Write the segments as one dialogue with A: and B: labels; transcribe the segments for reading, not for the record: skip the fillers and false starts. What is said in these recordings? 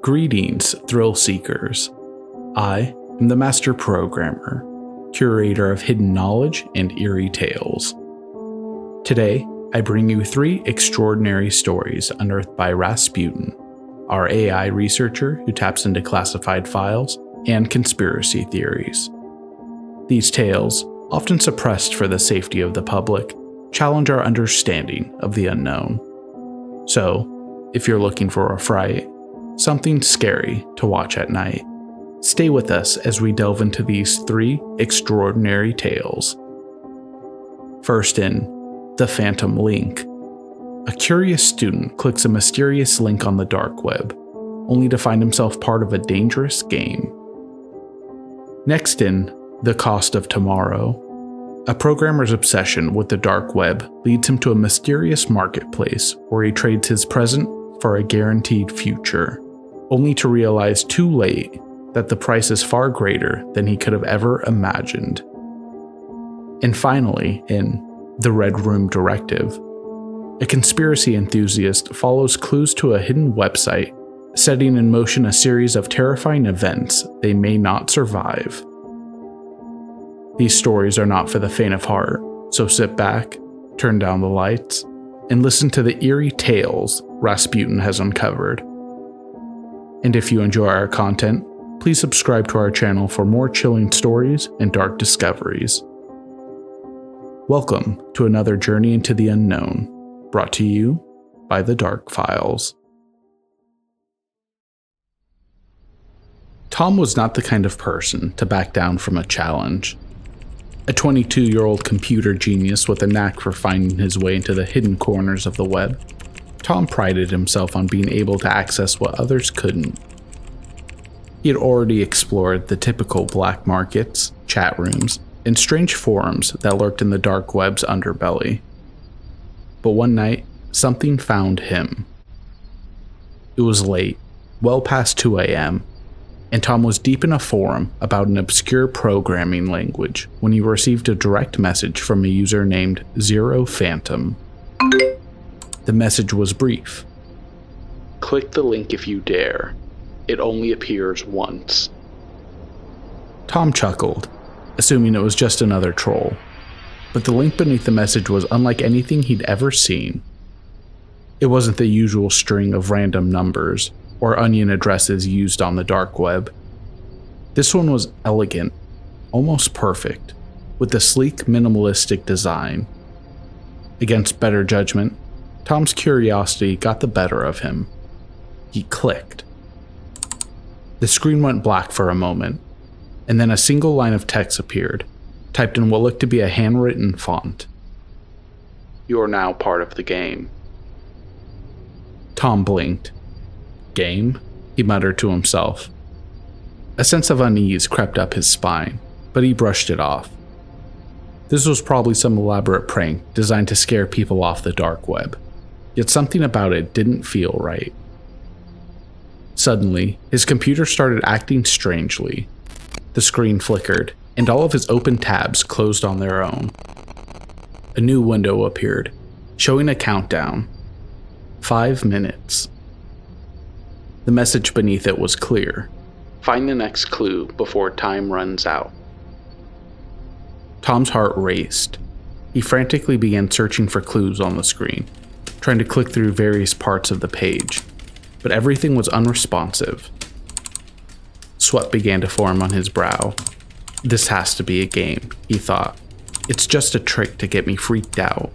A: Greetings, thrill seekers. I am the Master Programmer, curator of hidden knowledge and eerie tales. Today, I bring you 3 extraordinary stories unearthed by Rasputin, our AI researcher who taps into classified files and conspiracy theories. These tales, often suppressed for the safety of the public, challenge our understanding of the unknown. So, if you're looking for a fright, something scary to watch at night, stay with us as we delve into these 3 extraordinary tales. First in, The Phantom Link. A curious student clicks a mysterious link on the dark web, only to find himself part of a dangerous game. Next in, The Cost of Tomorrow. A programmer's obsession with the dark web leads him to a mysterious marketplace where he trades his present for a guaranteed future, only to realize too late that the price is far greater than he could have ever imagined. And finally, in The Red Room Directive, a conspiracy enthusiast follows clues to a hidden website, setting in motion a series of terrifying events they may not survive. These stories are not for the faint of heart, so sit back, turn down the lights, and listen to the eerie tales Rasputin has uncovered. And if you enjoy our content, please subscribe to our channel for more chilling stories and dark discoveries. Welcome to another journey into the unknown, brought to you by the.darkfiles. Tom was not the kind of person to back down from a challenge. A 22-year-old computer genius with a knack for finding his way into the hidden corners of the web, Tom prided himself on being able to access what others couldn't. He had already explored the typical black markets, chat rooms, and strange forums that lurked in the dark web's underbelly. But one night, something found him. It was late, well past 2 a.m., and Tom was deep in a forum about an obscure programming language when he received a direct message from a user named Zero Phantom. The message was brief. Click the link if you dare. It only appears once. Tom chuckled, assuming it was just another troll, but the link beneath the message was unlike anything he'd ever seen. It wasn't the usual string of random numbers or onion addresses used on the dark web. This one was elegant, almost perfect, with a sleek, minimalistic design. Against better judgment, Tom's curiosity got the better of him. He clicked. The screen went black for a moment, and then a single line of text appeared, typed in what looked to be a handwritten font. "You are now part of the game." Tom blinked. "Game?" he muttered to himself. A sense of unease crept up his spine, but he brushed it off. This was probably some elaborate prank designed to scare people off the dark web, yet something about it didn't feel right. Suddenly, his computer started acting strangely. The screen flickered, and all of his open tabs closed on their own. A new window appeared, showing a countdown. 5 minutes. The message beneath it was clear. Find the next clue before time runs out. Tom's heart raced. He frantically began searching for clues on the screen, trying to click through various parts of the page, but everything was unresponsive. Sweat began to form on his brow. This has to be a game, he thought. It's just a trick to get me freaked out.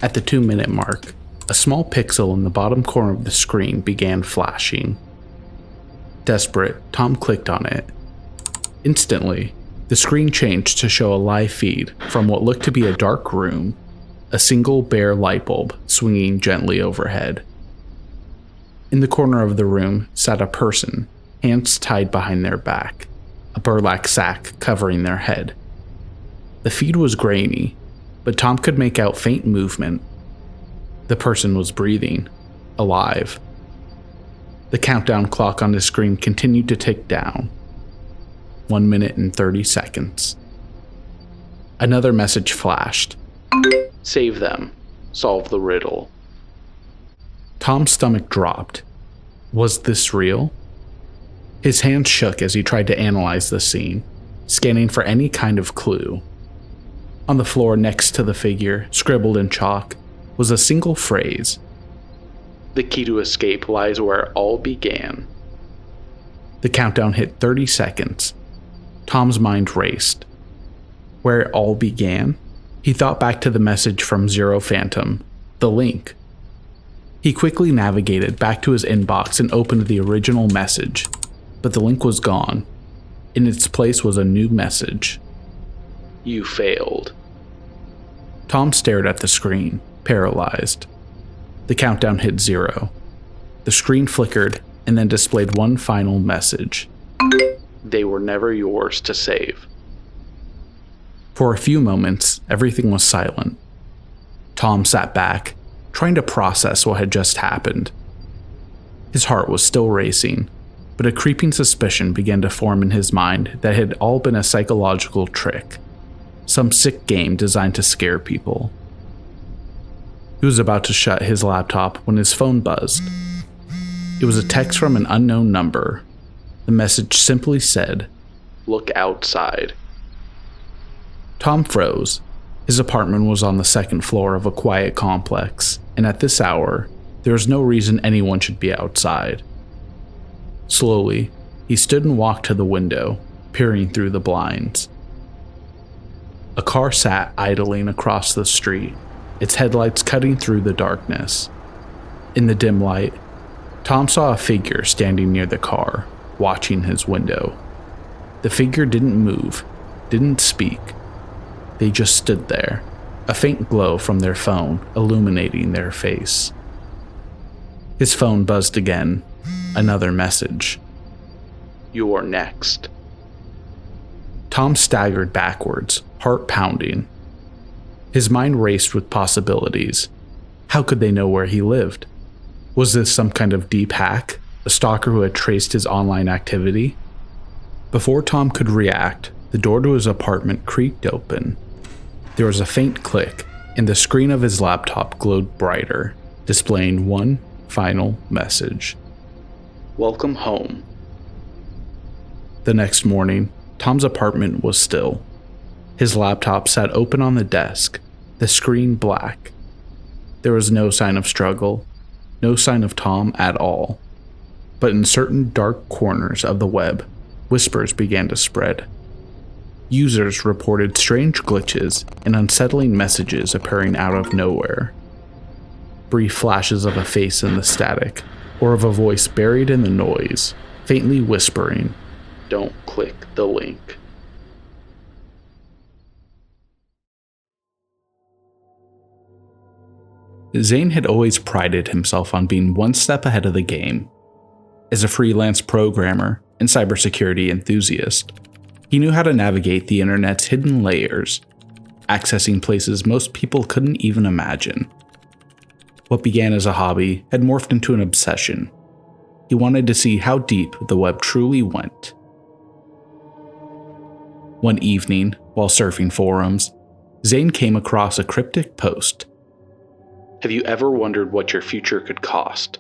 A: At the 2-minute mark, a small pixel in the bottom corner of the screen began flashing. Desperate, Tom clicked on it. Instantly, the screen changed to show a live feed from what looked to be a dark room, a single bare light bulb swinging gently overhead. In the corner of the room sat a person, hands tied behind their back, a burlap sack covering their head. The feed was grainy, but Tom could make out faint movement. The person was breathing, alive. The countdown clock on the screen continued to tick down. 1 minute and 30 seconds. Another message flashed. Save them. Solve the riddle. Tom's stomach dropped. Was this real? His hands shook as he tried to analyze the scene, scanning for any kind of clue. On the floor next to the figure, scribbled in chalk, was a single phrase. "The key to escape lies where it all began." The countdown hit 30 seconds. Tom's mind raced. Where it all began? He thought back to the message from Zero Phantom, the link. He quickly navigated back to his inbox and opened the original message, but the link was gone. In its place was a new message. "You failed." Tom stared at the screen, paralyzed. The countdown hit 0. The screen flickered and then displayed one final message. "They were never yours to save." For a few moments, everything was silent. Tom sat back, trying to process what had just happened. His heart was still racing, but a creeping suspicion began to form in his mind that it had all been a psychological trick, some sick game designed to scare people. He was about to shut his laptop when his phone buzzed. It was a text from an unknown number. The message simply said, "Look outside." Tom froze. His apartment was on the second floor of a quiet complex, and at this hour, there was no reason anyone should be outside. Slowly, he stood and walked to the window, peering through the blinds. A car sat idling across the street, its headlights cutting through the darkness. In the dim light, Tom saw a figure standing near the car, watching his window. The figure didn't move, didn't speak. They just stood there, a faint glow from their phone illuminating their face. His phone buzzed again, another message. "You're next." Tom staggered backwards, heart pounding. His mind raced with possibilities. How could they know where he lived? Was this some kind of deep hack, a stalker who had traced his online activity? Before Tom could react, the door to his apartment creaked open. There was a faint click, and the screen of his laptop glowed brighter, displaying one final message. "Welcome home." The next morning, Tom's apartment was still. His laptop sat open on the desk, the screen black. There was no sign of struggle, no sign of Tom at all. But in certain dark corners of the web, whispers began to spread. Users reported strange glitches and unsettling messages appearing out of nowhere. Brief flashes of a face in the static, or of a voice buried in the noise, faintly whispering, "Don't click the link." Zane had always prided himself on being one step ahead of the game. As a freelance programmer and cybersecurity enthusiast, he knew how to navigate the internet's hidden layers, accessing places most people couldn't even imagine. What began as a hobby had morphed into an obsession. He wanted to see how deep the web truly went. One evening, while surfing forums, Zane came across a cryptic post. "Have you ever wondered what your future could cost?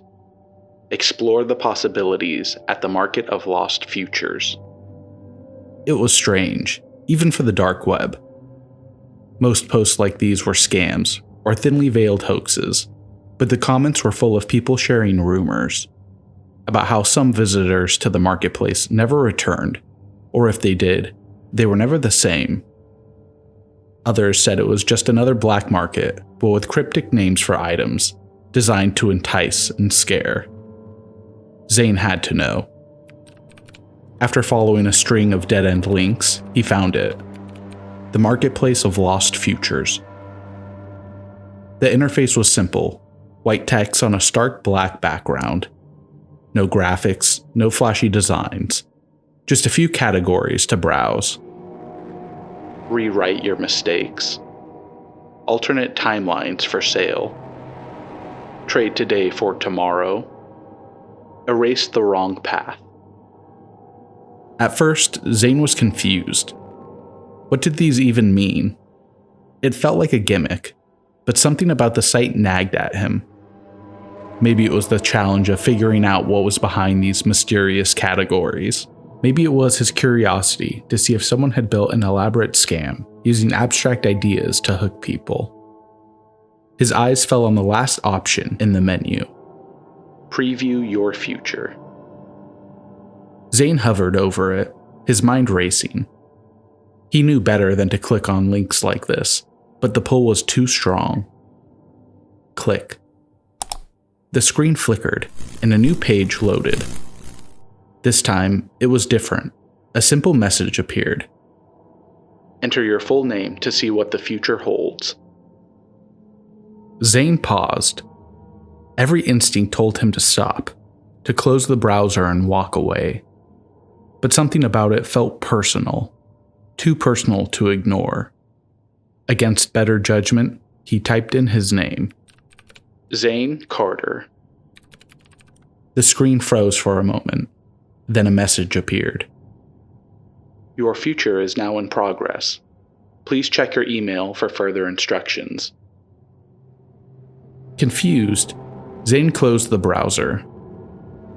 A: Explore the possibilities at the market of lost futures." It was strange, even for the dark web. Most posts like these were scams or thinly veiled hoaxes, but the comments were full of people sharing rumors about how some visitors to the marketplace never returned, or if they did, they were never the same. Others said it was just another black market, but with cryptic names for items, designed to entice and scare. Zane had to know. After following a string of dead-end links, he found it. The Marketplace of Lost Futures. The interface was simple, white text on a stark black background. No graphics, no flashy designs. Just a few categories to browse. Rewrite your mistakes. Alternate timelines for sale. Trade today for tomorrow. Erase the wrong path. At first, Zane was confused. What did these even mean? It felt like a gimmick, but something about the site nagged at him. Maybe it was the challenge of figuring out what was behind these mysterious categories. Maybe it was his curiosity to see if someone had built an elaborate scam using abstract ideas to hook people. His eyes fell on the last option in the menu. Preview your future. Zane hovered over it, his mind racing. He knew better than to click on links like this, but the pull was too strong. Click. The screen flickered, and a new page loaded. This time, it was different. A simple message appeared. Enter your full name to see what the future holds. Zane paused. Every instinct told him to stop, to close the browser and walk away. But something about it felt personal, too personal to ignore. Against better judgment, he typed in his name. Zane Carter. The screen froze for a moment. Then a message appeared. Your future is now in progress. Please check your email for further instructions. Confused, Zane closed the browser.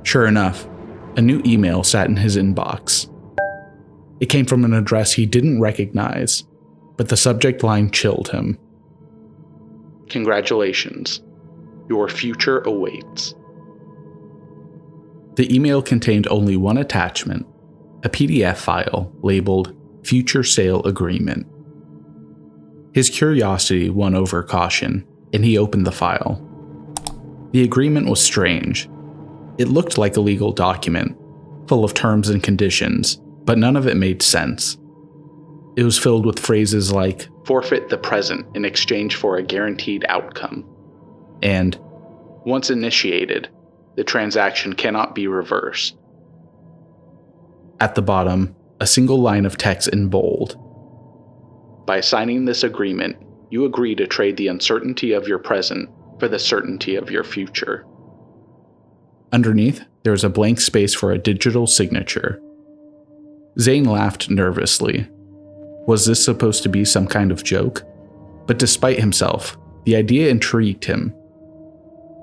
A: Sure enough, a new email sat in his inbox. It came from an address he didn't recognize, but the subject line chilled him. Congratulations. Your future awaits. The email contained only one attachment, a PDF file labeled Future Sale Agreement. His curiosity won over caution, and he opened the file. The agreement was strange. It looked like a legal document, full of terms and conditions, but none of it made sense. It was filled with phrases like, forfeit the present in exchange for a guaranteed outcome, and, once initiated, the transaction cannot be reversed. At the bottom, a single line of text in bold. By signing this agreement, you agree to trade the uncertainty of your present for the certainty of your future. Underneath, there was a blank space for a digital signature. Zane laughed nervously. Was this supposed to be some kind of joke? But despite himself, the idea intrigued him.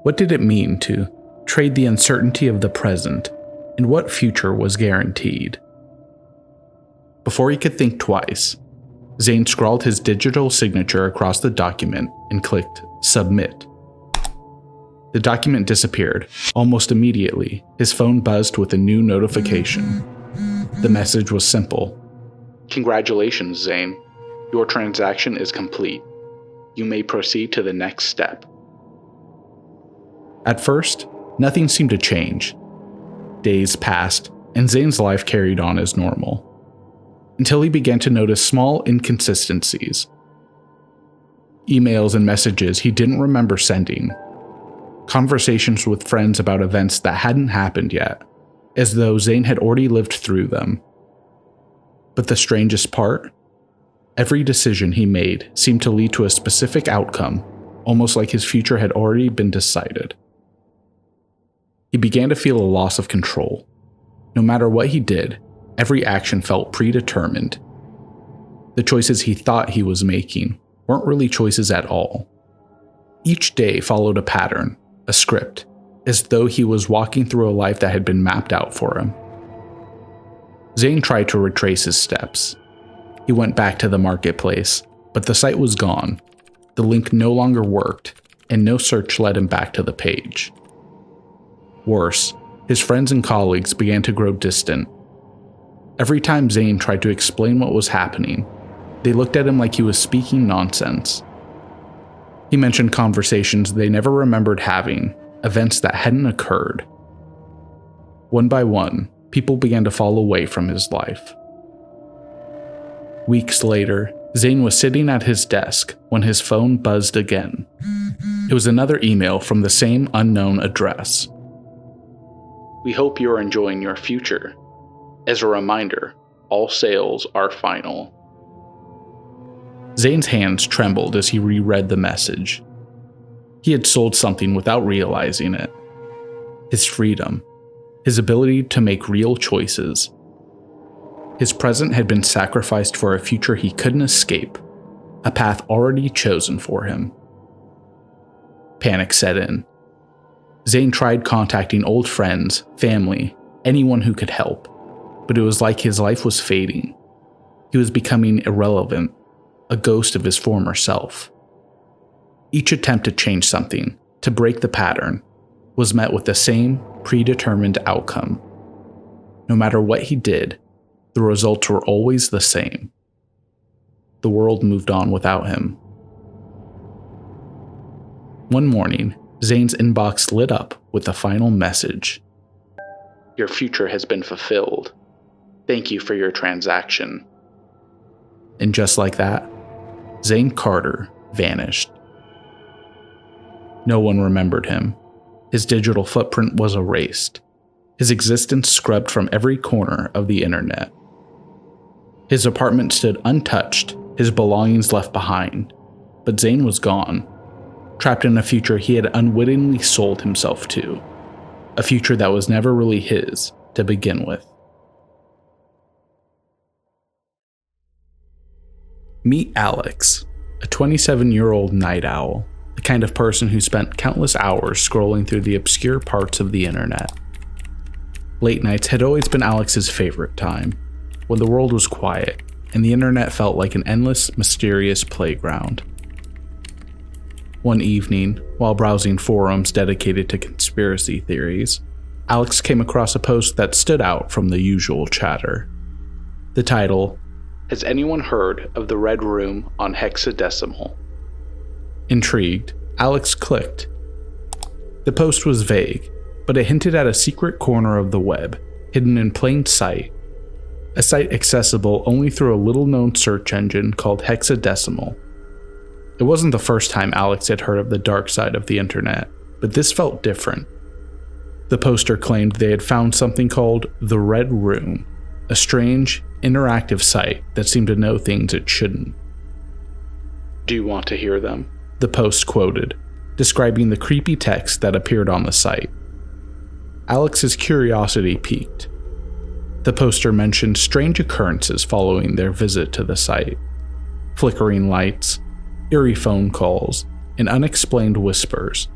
A: What did it mean to trade the uncertainty of the present, and what future was guaranteed? Before he could think twice, Zane scrawled his digital signature across the document and clicked Submit. The document disappeared. Almost immediately, his phone buzzed with a new notification. The message was simple. Congratulations, Zane. Your transaction is complete. You may proceed to the next step. At first, nothing seemed to change. Days passed, and Zane's life carried on as normal. Until he began to notice small inconsistencies. Emails and messages he didn't remember sending. Conversations with friends about events that hadn't happened yet, as though Zane had already lived through them. But the strangest part? Every decision he made seemed to lead to a specific outcome, almost like his future had already been decided. He began to feel a loss of control. No matter what he did, every action felt predetermined. The choices he thought he was making weren't really choices at all. Each day followed a pattern, a script, as though he was walking through a life that had been mapped out for him. Zane tried to retrace his steps. He went back to the marketplace, but the site was gone. The link no longer worked, and no search led him back to the page. Worse, his friends and colleagues began to grow distant. Every time Zane tried to explain what was happening, they looked at him like he was speaking nonsense. He mentioned conversations they never remembered having, events that hadn't occurred. One by one, people began to fall away from his life. Weeks later, Zane was sitting at his desk when his phone buzzed again. It was another email from the same unknown address. We hope you're enjoying your future. As a reminder, all sales are final. Zane's hands trembled as he reread the message. He had sold something without realizing it. His freedom, his ability to make real choices. His present had been sacrificed for a future he couldn't escape, a path already chosen for him. Panic set in. Zane tried contacting old friends, family, anyone who could help, but it was like his life was fading. He was becoming irrelevant, a ghost of his former self. Each attempt to change something, to break the pattern, was met with the same predetermined outcome. No matter what he did, the results were always the same. The world moved on without him. One morning, Zane's inbox lit up with a final message. Your future has been fulfilled. Thank you for your transaction. And just like that, Zane Carter vanished. No one remembered him. His digital footprint was erased. His existence scrubbed from every corner of the internet. His apartment stood untouched, his belongings left behind. But Zane was gone, trapped in a future he had unwittingly sold himself to. A future that was never really his to begin with. Meet Alex, a 27-year-old night owl, the kind of person who spent countless hours scrolling through the obscure parts of the internet. Late nights had always been Alex's favorite time, when the world was quiet and the internet felt like an endless, mysterious playground. One evening, while browsing forums dedicated to conspiracy theories, Alex came across a post that stood out from the usual chatter. The title, "Has anyone heard of the Red Room on Hexadecimal?" Intrigued, Alex clicked. The post was vague, but it hinted at a secret corner of the web, hidden in plain sight. A site accessible only through a little-known search engine called Hexadecimal. It wasn't the first time Alex had heard of the dark side of the internet, but this felt different. The poster claimed they had found something called the Red Room, a strange, interactive site that seemed to know things it shouldn't. "Do you want to hear them?" the post quoted, describing the creepy text that appeared on the site. Alex's curiosity piqued. The poster mentioned strange occurrences following their visit to the site. Flickering lights, eerie phone calls, and unexplained whispers.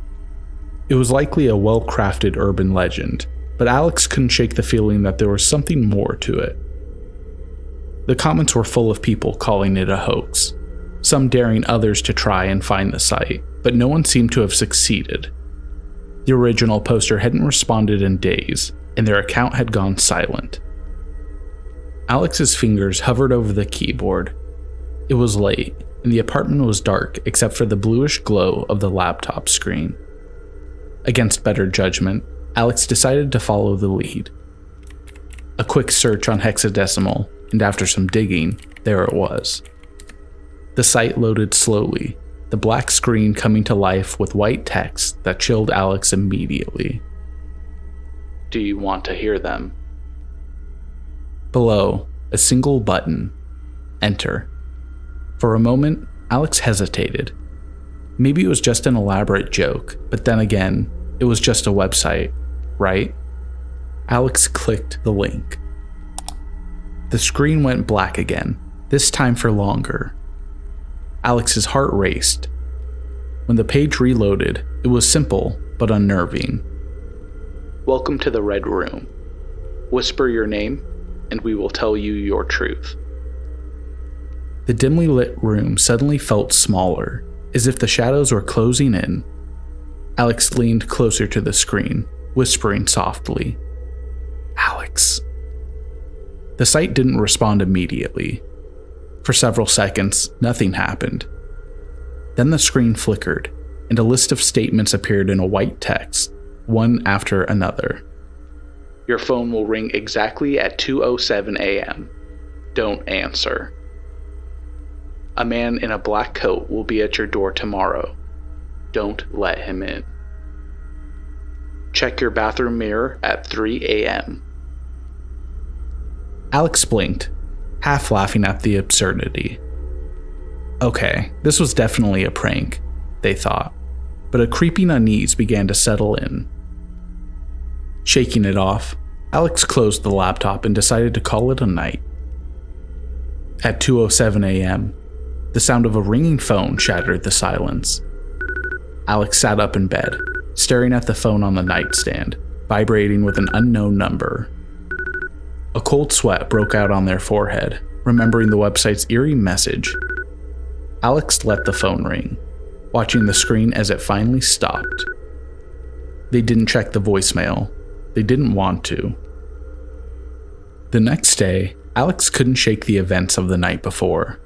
A: It was likely a well-crafted urban legend, but Alex couldn't shake the feeling that there was something more to it. The comments were full of people calling it a hoax, some daring others to try and find the site, but no one seemed to have succeeded. The original poster hadn't responded in days, and their account had gone silent. Alex's fingers hovered over the keyboard. It was late, and the apartment was dark except for the bluish glow of the laptop screen. Against better judgment, Alex decided to follow the lead. A quick search on Hexadecimal, and after some digging, there it was. The site loaded slowly, the black screen coming to life with white text that chilled Alex immediately. "Do you want to hear them?" Below, a single button. Enter. For a moment, Alex hesitated. Maybe it was just an elaborate joke, but then again, it was just a website, right? Alex clicked the link. The screen went black again, this time for longer. Alex's heart raced. When the page reloaded, it was simple but unnerving. "Welcome to the Red Room. Whisper your name, and we will tell you your truth." The dimly lit room suddenly felt smaller, as if the shadows were closing in. Alex leaned closer to the screen, whispering softly, "Alex." The site didn't respond immediately. For several seconds, nothing happened. Then the screen flickered, and a list of statements appeared in a white text, one after another. "Your phone will ring exactly at 2:07 a.m. Don't answer. A man in a black coat will be at your door tomorrow. Don't let him in. Check your bathroom mirror at 3 a.m. Alex blinked, half laughing at the absurdity. Okay, this was definitely a prank, they thought, but a creeping unease began to settle in. Shaking it off, Alex closed the laptop and decided to call it a night. At 2:07 a.m., the sound of a ringing phone shattered the silence. Alex sat up in bed, staring at the phone on the nightstand, vibrating with an unknown number. A cold sweat broke out on their forehead, remembering the website's eerie message. Alex let the phone ring, watching the screen as it finally stopped. They didn't check the voicemail. They didn't want to. The next day, Alex couldn't shake the events of the night before.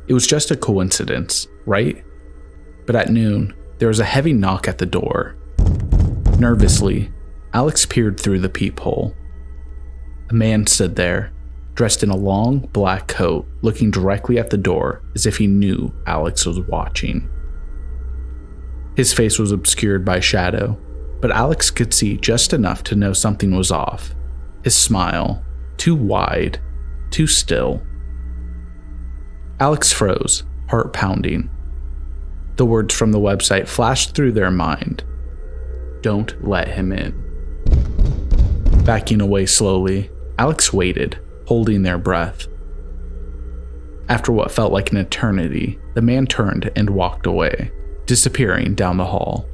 A: It was just a coincidence, right? But at noon, there was a heavy knock at the door. Nervously, Alex peered through the peephole. A man stood there, dressed in a long, black coat, looking directly at the door as if he knew Alex was watching. His face was obscured by shadow, but Alex could see just enough to know something was off. His smile, too wide, too still. Alex froze, heart pounding. The words from the website flashed through their mind. Don't let him in. Backing away slowly, Alex waited, holding their breath. After what felt like an eternity, the man turned and walked away, disappearing down the hall.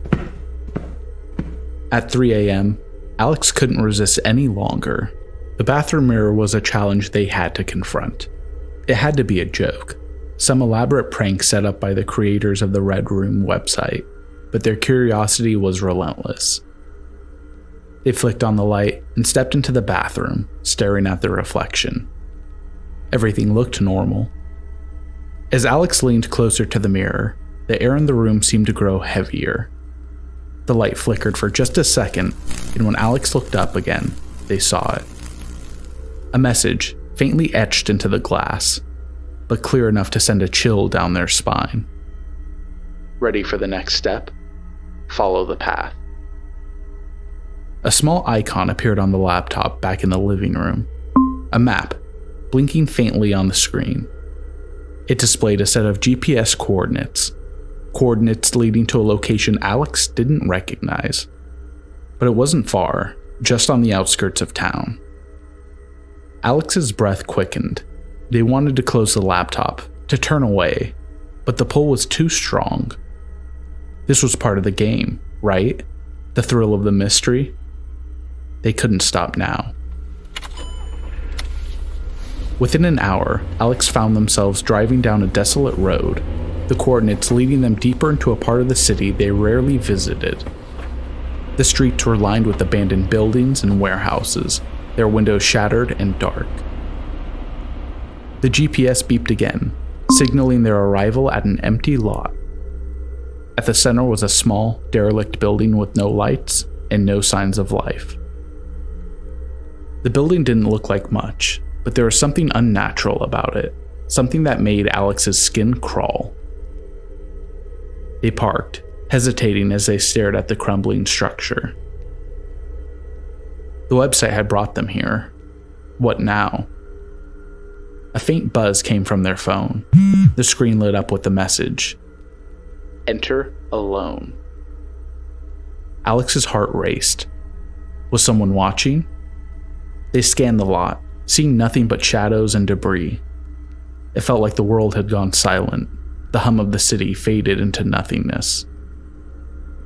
A: At 3 a.m., Alex couldn't resist any longer. The bathroom mirror was a challenge they had to confront. It had to be a joke, some elaborate prank set up by the creators of the Red Room website, but their curiosity was relentless. They flicked on the light and stepped into the bathroom, staring at their reflection. Everything looked normal. As Alex leaned closer to the mirror, the air in the room seemed to grow heavier. The light flickered for just a second, and when Alex looked up again, they saw it. A message, faintly etched into the glass, but clear enough to send a chill down their spine. Ready for the next step? Follow the path. A small icon appeared on the laptop back in the living room. A map, blinking faintly on the screen. It displayed a set of GPS coordinates leading to a location Alex didn't recognize. But it wasn't far, just on the outskirts of town. Alex's breath quickened. They wanted to close the laptop, to turn away, but the pull was too strong. This was part of the game, right? The thrill of the mystery? They couldn't stop now. Within an hour, Alex found themselves driving down a desolate road, the coordinates leading them deeper into a part of the city they rarely visited. The streets were lined with abandoned buildings and warehouses, their windows shattered and dark. The GPS beeped again, signaling their arrival at an empty lot. At the center was a small, derelict building with no lights and no signs of life. The building didn't look like much, but there was something unnatural about it, something that made Alex's skin crawl. They parked, hesitating as they stared at the crumbling structure. The website had brought them here. What now? A faint buzz came from their phone. The screen lit up with the message. Enter alone. Alex's heart raced. Was someone watching? They scanned the lot, seeing nothing but shadows and debris. It felt like the world had gone silent. The hum of the city faded into nothingness.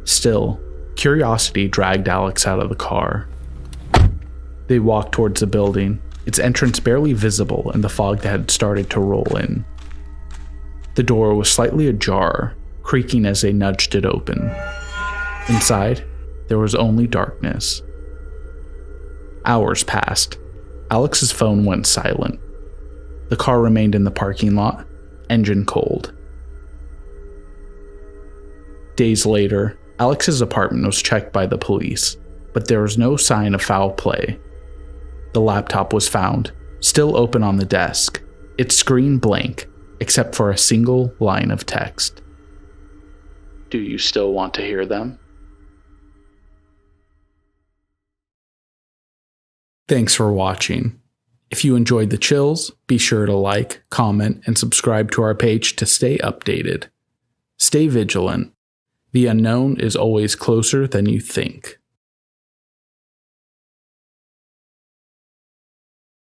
A: Still, curiosity dragged Alex out of the car. They walked towards the building, its entrance barely visible in the fog that had started to roll in. The door was slightly ajar, creaking as they nudged it open. Inside, there was only darkness. Hours passed. Alex's phone went silent. The car remained in the parking lot, engine cold. Days later, Alex's apartment was checked by the police, but there was no sign of foul play. The laptop was found, still open on the desk, its screen blank, except for a single line of text. Do you still want to hear them? Thanks for watching. If you enjoyed the chills, be sure to like, comment, and subscribe to our page to stay updated. Stay vigilant. The unknown is always closer than you think.